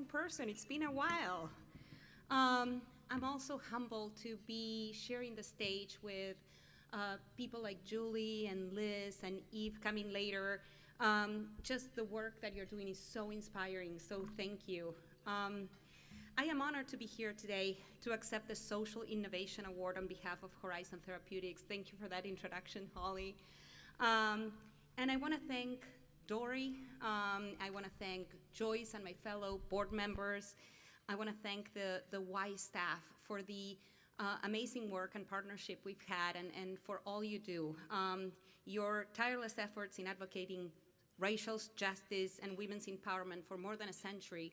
person. It's been a while. I'm also humbled to be sharing the stage with people like Julie and Liz and Eve coming later. Just the work that you're doing is so inspiring, so thank you. I am honored to be here today to accept the Social Innovation Award on behalf of Horizon Therapeutics. Thank you for that introduction, Holly. And I want to thank Dory. I want to thank Joyce and my fellow board members. I want to thank the Y staff for the amazing work and partnership we've had and for all you do. Your tireless efforts in advocating racial justice and women's empowerment for more than a century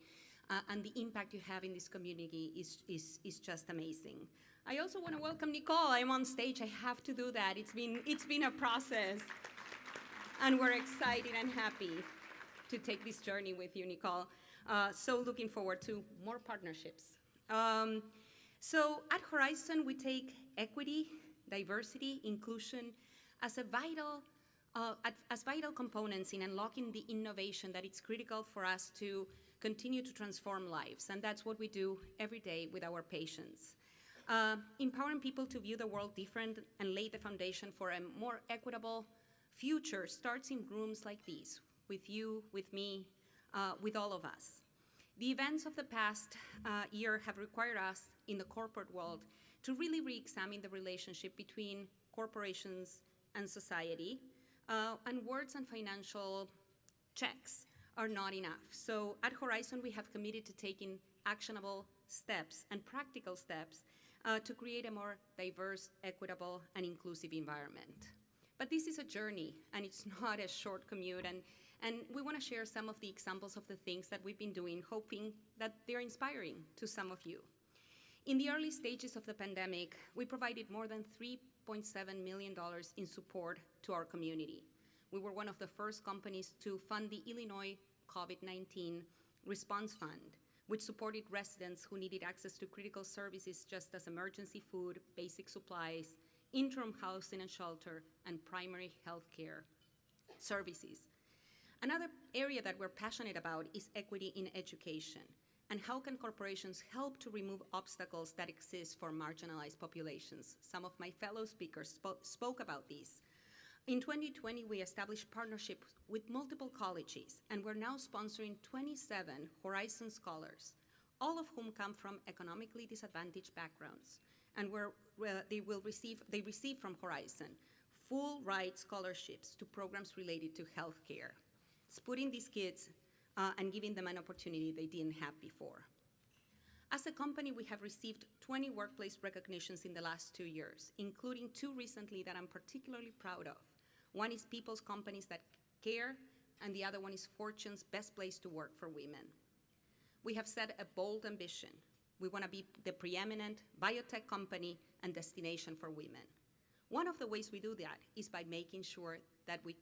and the impact you have in this community is just amazing. I also want to welcome Nicole. I'm on stage. I have to do that. It's been a process. And we're excited and happy to take this journey with you, Nicole. So looking forward to more partnerships. So at Horizon, we take equity, diversity, inclusion as vital components in unlocking the innovation that is critical for us to continue to transform lives. And that's what we do every day with our patients. Empowering people to view the world different and lay the foundation for a more equitable future starts in rooms like these, with you, with me, with all of us. The events of the past year have required us in the corporate world to really re-examine the relationship between corporations and society, and words and financial checks are not enough. So at Horizon, we have committed to taking actionable steps and practical steps to create a more diverse, equitable, and inclusive environment. But this is a journey, and it's not a short commute, and we want to share some of the examples of the things that we've been doing, hoping that they're inspiring to some of you. In the early stages of the pandemic, we provided more than $3.7 million in support to our community. We were one of the first companies to fund the Illinois COVID-19 Response Fund, which supported residents who needed access to critical services just as emergency food, basic supplies, interim housing and shelter, and primary health care services. Another area that we're passionate about is equity in education, and how can corporations help to remove obstacles that exist for marginalized populations. Some of my fellow speakers spoke about these. In 2020, we established partnerships with multiple colleges, and we're now sponsoring 27 Horizon Scholars, all of whom come from economically disadvantaged backgrounds. And they receive from Horizon full ride scholarships to programs related to healthcare. It's putting these kids and giving them an opportunity they didn't have before. As a company, we have received 20 workplace recognitions in the last 2 years, including 2 recently that I'm particularly proud of. One is People's Companies That Care, and the other one is Fortune's Best Place to Work for Women. We have set a bold ambition. We want to be the preeminent biotech company and destination for women. One of the ways we do that is by making sure that we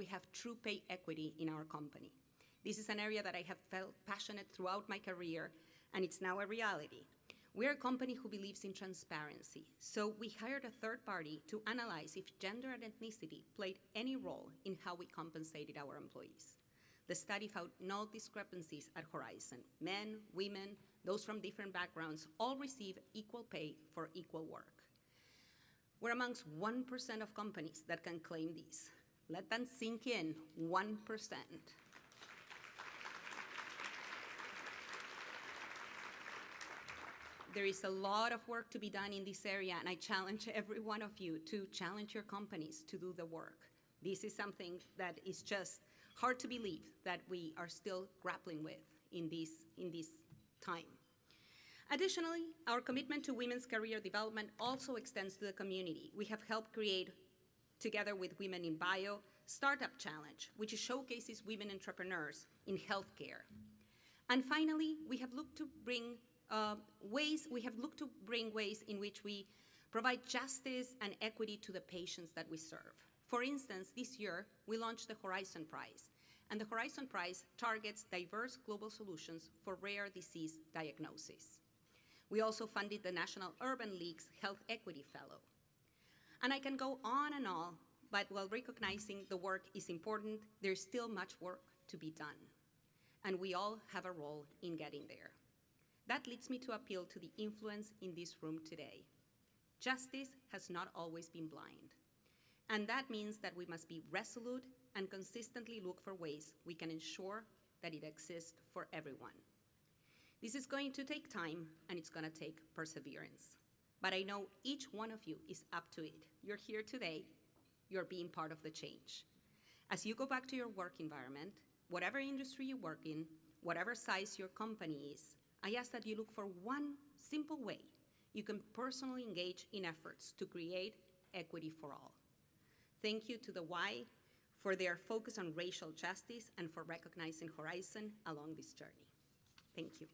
have true pay equity in our company. This is an area that I have felt passionate throughout my career, and it's now a reality. We're a company who believes in transparency, so we hired a third party to analyze if gender and ethnicity played any role in how we compensated our employees. The study found no discrepancies at Horizon. Men, women, those from different backgrounds all receive equal pay for equal work. We're amongst 1% of companies that can claim this. Let that sink in, 1%. There is a lot of work to be done in this area, and I challenge every one of you to challenge your companies to do the work. This is something that is just hard to believe that we are still grappling with in this time. Additionally, our commitment to women's career development also extends to the community. We have helped create, together with Women in Bio, Startup Challenge, which showcases women entrepreneurs in healthcare. And finally, we have looked to bring ways in which we provide justice and equity to the patients that we serve. For instance, this year, we launched the Horizon Prize, and the Horizon Prize targets diverse global solutions for rare disease diagnosis. We also funded the National Urban League's Health Equity Fellow. And I can go on and on, but while recognizing the work is important, there's still much work to be done. and we all have a role in getting there. That leads me to appeal to the influence in this room today. Justice has not always been blind, and that means that we must be resolute and consistently look for ways we can ensure that it exists for everyone. This is going to take time, and it's going to take perseverance. But I know each one of you is up to it. You're here today. You're being part of the change. As you go back to your work environment, whatever industry you work in, whatever size your company is, I ask that you look for one simple way you can personally engage in efforts to create equity for all. Thank you to the Y for their focus on racial justice and for recognizing Horizon along this journey. Thank you.